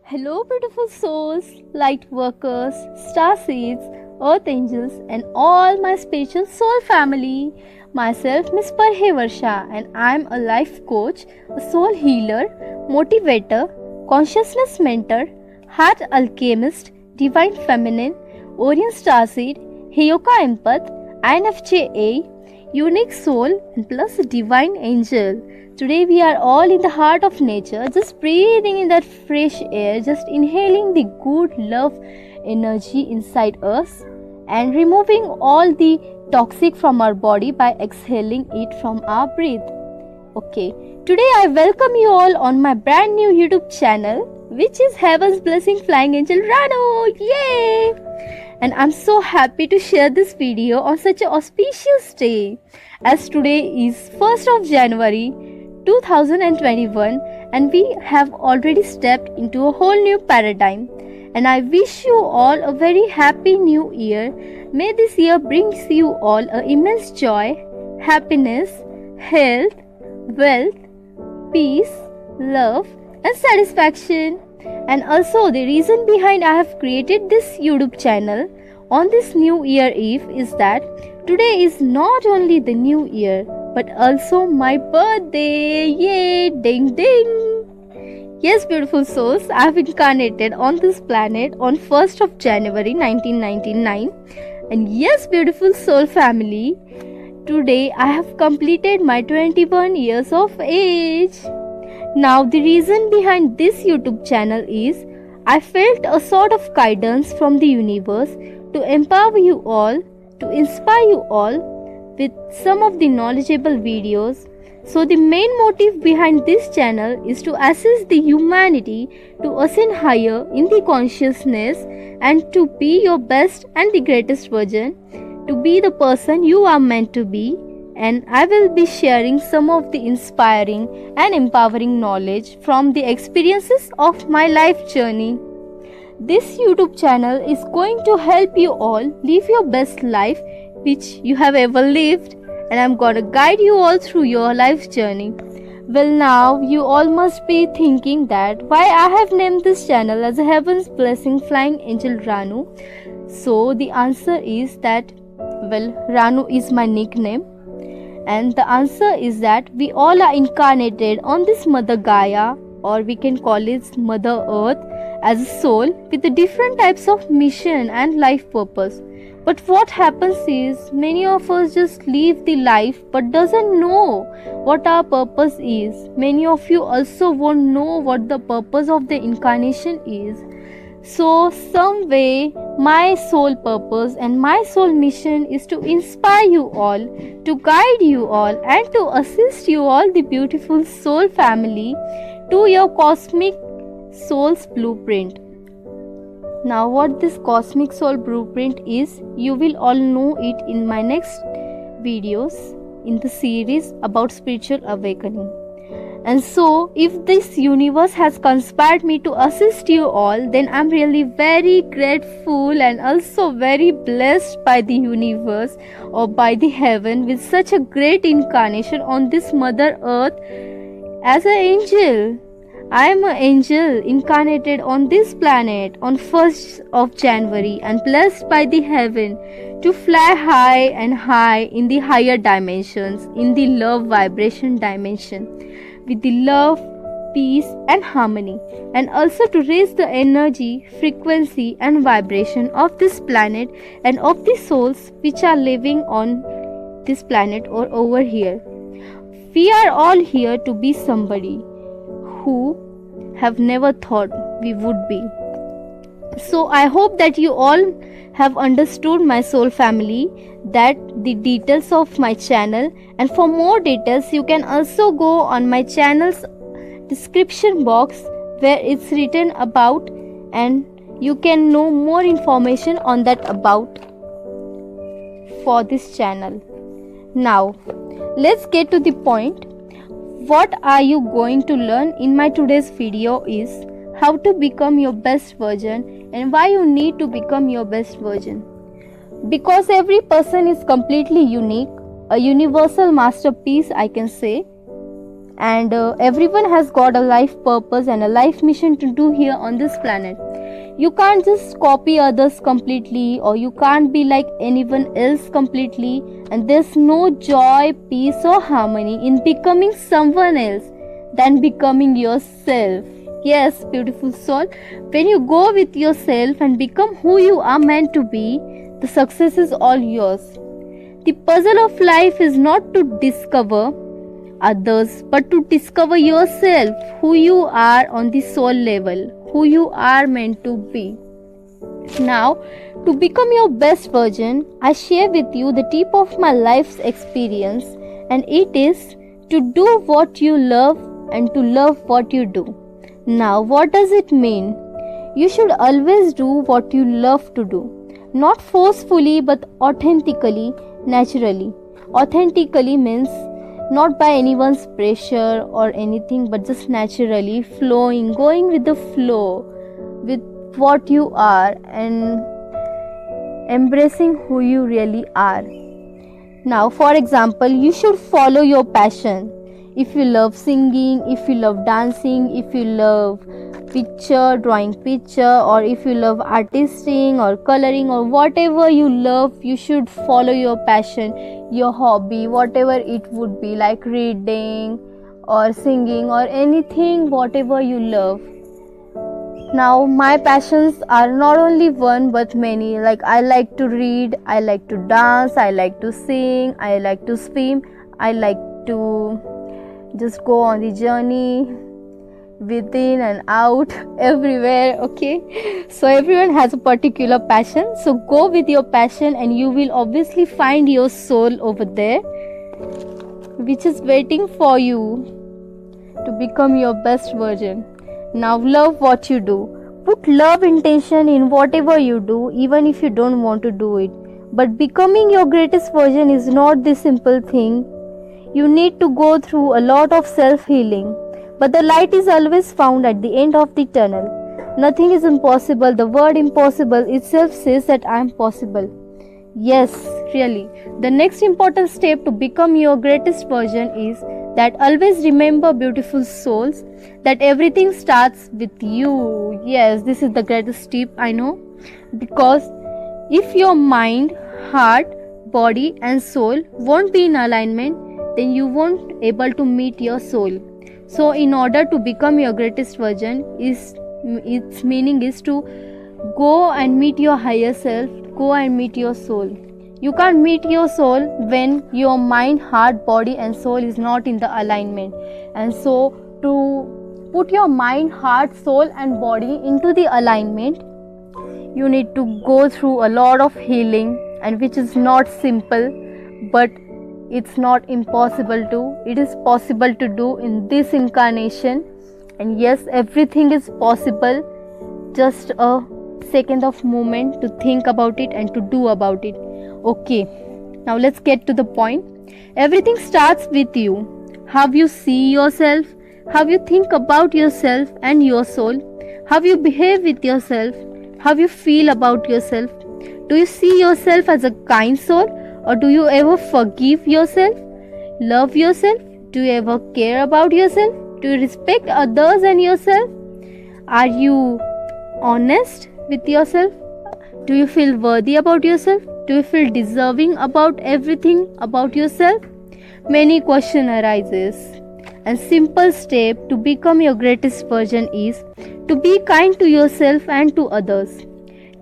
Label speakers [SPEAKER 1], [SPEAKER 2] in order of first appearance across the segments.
[SPEAKER 1] Hello, beautiful souls, light workers, star seeds, earth angels, and all my spiritual soul family. Myself, Miss Parhe Varsha, and I'm a life coach, a soul healer, motivator, consciousness mentor, heart alchemist, divine feminine, Orion star seed, Heyoka empath, INFJA, unique soul, and plus divine angel. Today we are all in the heart of nature, just breathing in that fresh air, just inhaling the good love energy inside us and removing all the toxic from our body by exhaling it from our breath. Okay, today I welcome you all on my brand new YouTube channel, which is Heaven's Blessing Flying Angel Ranu. Yay! And I'm so happy to share this video on such an auspicious day, as today is 1st of January 2021 and we have already stepped into a whole new paradigm. And I wish you all a very happy new year. May this year brings you all immense joy, happiness, health, wealth, peace, love and satisfaction. And also the reason behind I have created this YouTube channel on this New Year Eve is that today is not only the New Year but also my birthday. Yay! Ding ding! Yes, beautiful souls, I have incarnated on this planet on 1st of January 1999. And yes, beautiful soul family, today I have completed my 21 years of age. Now the reason behind this YouTube channel is I felt a sort of guidance from the universe to empower you all, to inspire you all with some of the knowledgeable videos. So the main motive behind this channel is to assist the humanity to ascend higher in the consciousness and to be your best and the greatest version, to be the person you are meant to be. And I will be sharing some of the inspiring and empowering knowledge from the experiences of my life journey. This YouTube channel is going to help you all live your best life which you have ever lived, and I'm gonna guide you all through your life journey. Well, now you all must be thinking that why I have named this channel as Heaven's Blessing Flying Angel Ranu. So the answer is that, well, Ranu is my nickname. And the answer is that we all are incarnated on this Mother Gaia, or we can call it Mother Earth, as a soul with the different types of mission and life purpose. But what happens is many of us just live the life but doesn't know what our purpose is. Many of you also won't know what the purpose of the incarnation is. So some way my soul purpose and my soul mission is to inspire you all, to guide you all and to assist you all, the beautiful soul family, to your cosmic soul's blueprint. Now what this cosmic soul blueprint is, you will all know it in my next videos in the series about spiritual awakening. And so if this universe has conspired me to assist you all, then I'm really very grateful and also very blessed by the universe or by the heaven with such a great incarnation on this Mother Earth as an angel. I am an angel incarnated on this planet on 1st of January and blessed by the heaven to fly high and high in the higher dimensions, in the love vibration dimension, with the love, peace and harmony, and also to raise the energy, frequency and vibration of this planet and of the souls which are living on this planet or over here. We are all here to be somebody who have never thought we would be. So I hope that you all have understood, my soul family, that the details of my channel, and for more details you can also go on my channel's description box where it's written about, and you can know more information on that about for this channel. Now let's get to the point. What are you going to learn in my today's video is how to become your best version and why you need to become your best version. Because every person is completely unique, a universal masterpiece I can say. and everyone has got a life purpose and a life mission to do here on this planet. You can't just copy others completely, or you can't be like anyone else completely, and there's no joy, peace or harmony in becoming someone else than becoming yourself. Yes, beautiful soul, when you go with yourself and become who you are meant to be, the success is all yours. The puzzle of life is not to discover others but to discover yourself, who you are on the soul level, who you are meant to be. Now, to become your best version, I share with you the tip of my life's experience, and it is to do what you love and to love what you do. Now, what does it mean? You should always do what you love to do, not forcefully but authentically, naturally. Authentically means not by anyone's pressure or anything, but just naturally flowing, going with the flow, with what you are, and embracing who you really are. Now, for example, you should follow your passion. If you love singing, if you love dancing, if you love drawing picture, or if you love artisting or coloring or whatever you love, you should follow your passion, your hobby, whatever it would be, like reading or singing or anything, whatever you love. Now, my passions are not only one but many. Like, I like to read, I like to dance, I like to sing, I like to swim, I like to just go on the journey within and out everywhere. Okay, so everyone has a particular passion, so go with your passion and you will obviously find your soul over there, which is waiting for you to become your best version. Now, love what you do. Put love intention in whatever you do, even if you don't want to do it. But becoming your greatest version is not this simple thing. You need to go through a lot of self-healing. But the light is always found at the end of the tunnel. Nothing is impossible. The word impossible itself says that I am possible. Yes, really. The next important step to become your greatest version is that always remember, beautiful souls, that everything starts with you. Yes, this is the greatest tip, I know. Because if your mind, heart, body and soul won't be in alignment, then you won't able to meet your soul. So in order to become your greatest version, its meaning is to go and meet your higher self, go and meet your soul. You can't meet your soul when your mind, heart, body and soul is not in the alignment. And so to put your mind, heart, soul and body into the alignment, you need to go through a lot of healing, and which is not simple, but it's not impossible to. It is possible to do in this incarnation. And yes, everything is possible. Just a second of moment to think about it and to do about it. Okay, now let's get to the point. Everything starts with you. How you see yourself, how you think about yourself and your soul, how you behave with yourself, how you feel about yourself. Do you see yourself as a kind soul, or do you ever forgive yourself, love yourself? Do you ever care about yourself? Do you respect others and yourself? Are you honest with yourself? Do you feel worthy about yourself? Do you feel deserving about everything about yourself? Many questions arises. And simple step to become your greatest version is to be kind to yourself and to others.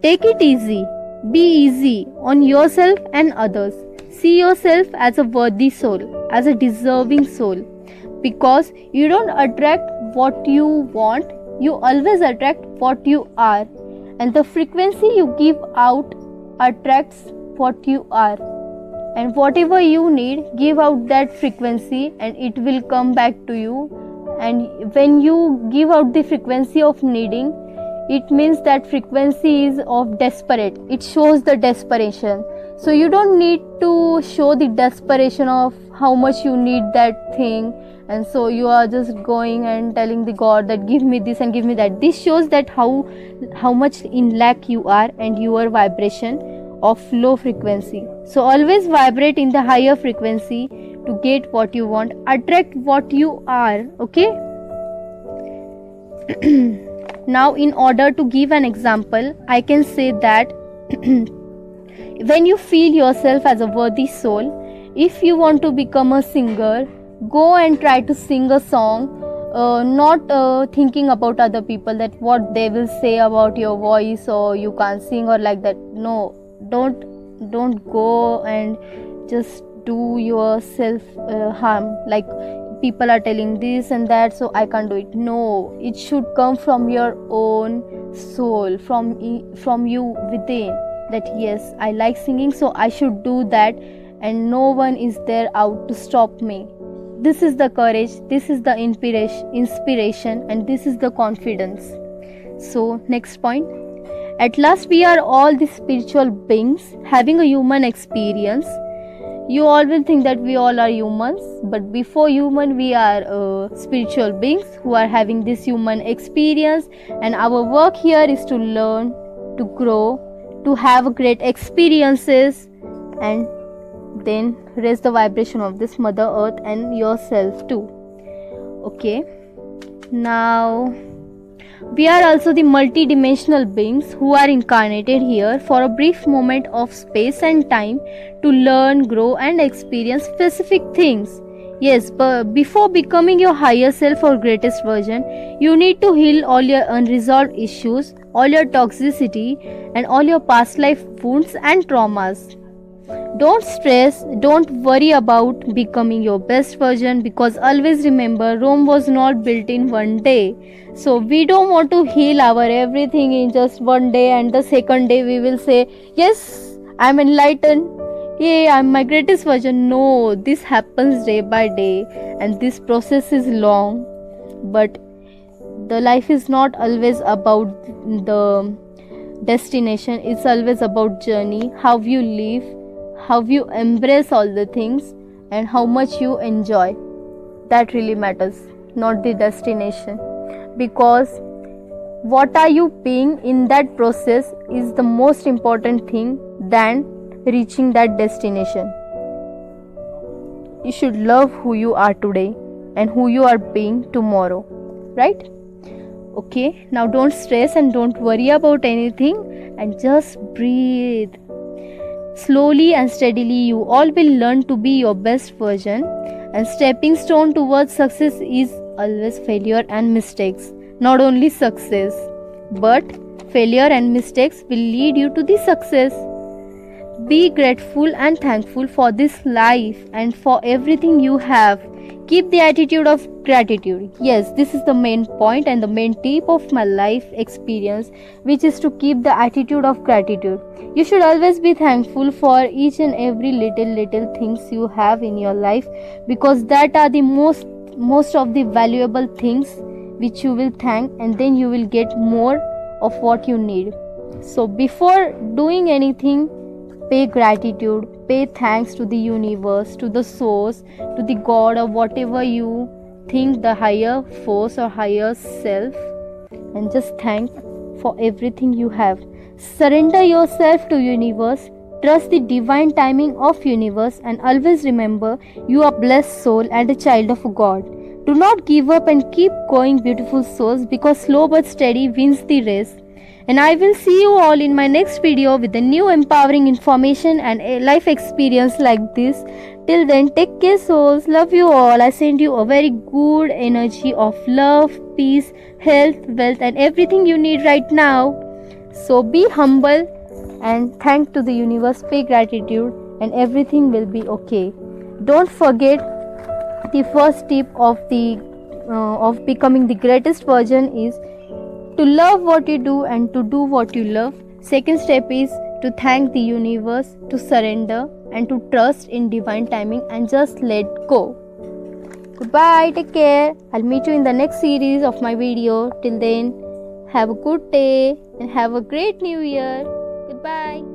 [SPEAKER 1] Take it easy. Be easy on yourself and others. See yourself as a worthy soul, as a deserving soul. Because you don't attract what you want, you always attract what you are. And the frequency you give out attracts what you are. And whatever you need, give out that frequency and it will come back to you. And when you give out the frequency of needing, it means that frequency is of desperate. It shows the desperation. So you don't need to show the desperation of how much you need that thing, and so you are just going and telling the God that give me this and give me that. This shows that how much in lack you are and your vibration of low frequency. So always vibrate in the higher frequency to get what you want, attract what you are. Okay. Now, in order to give an example, I can say that when you feel yourself as a worthy soul, if you want to become a singer, go and try to sing a song, not thinking about other people, that what they will say about your voice or you can't sing or like that. No, don't go and just do yourself harm, like people are telling this and that, so I can't do it. No, it should come from your own soul, from you within, that yes, I like singing, so I should do that, and no one is there out to stop me. This is the courage, this is the inspiration, and this is the confidence. So next point, at last we are all the spiritual beings having a human experience. You all will think that we all are humans, but before human we are spiritual beings who are having this human experience, and our work here is to learn, to grow, to have great experiences, and then raise the vibration of this Mother Earth and yourself too. Okay, now we are also the multi-dimensional beings who are incarnated here for a brief moment of space and time to learn, grow and experience specific things. Yes, but before becoming your higher self or greatest version, you need to heal all your unresolved issues, all your toxicity and all your past life wounds and traumas. Don't stress, don't worry about becoming your best version, because always remember, Rome was not built in one day. So we don't want to heal our everything in just one day, and the second day we will say, yes, I'm enlightened, yay, I'm my greatest version. No, this happens day by day, and this process is long. But the life is not always about the destination, it's always about journey, how you live, how you embrace all the things, and how much you enjoy. That really matters, not the destination, because what are you being in that process is the most important thing than reaching that destination. You should love who you are today and who you are being tomorrow, right? Okay, now don't stress and don't worry about anything, and just breathe. Slowly and steadily you all will learn to be your best version, and stepping stone towards success is always failure and mistakes. Not only success, but failure and mistakes will lead you to the success. Be grateful and thankful for this life and for everything you have. Keep the attitude of gratitude. Yes, this is the main point and the main tip of my life experience, which is to keep the attitude of gratitude. You should always be thankful for each and every little things you have in your life, because that are the most of the valuable things which you will thank, and then you will get more of what you need. So before doing anything, pay gratitude, pay thanks to the universe, to the source, to the God, or whatever you think, the higher force or higher self, and just thank for everything you have. Surrender yourself to universe, trust the divine timing of universe, and always remember you are blessed soul and a child of God. Do not give up and keep going, beautiful souls, because slow but steady wins the race. And I will see you all in my next video with a new empowering information and a life experience like this. Till then, take care souls. Love you all. I send you a very good energy of love, peace, health, wealth and everything you need right now. So be humble and thank to the universe, pay gratitude, and everything will be okay. Don't forget, the first tip of becoming the greatest version is to love what you do and to do what you love. Second step is to thank the universe, to surrender and to trust in divine timing, and just let go. Goodbye, take care. I'll meet you in the next series of my video. Till then, have a good day and have a great new year. Goodbye.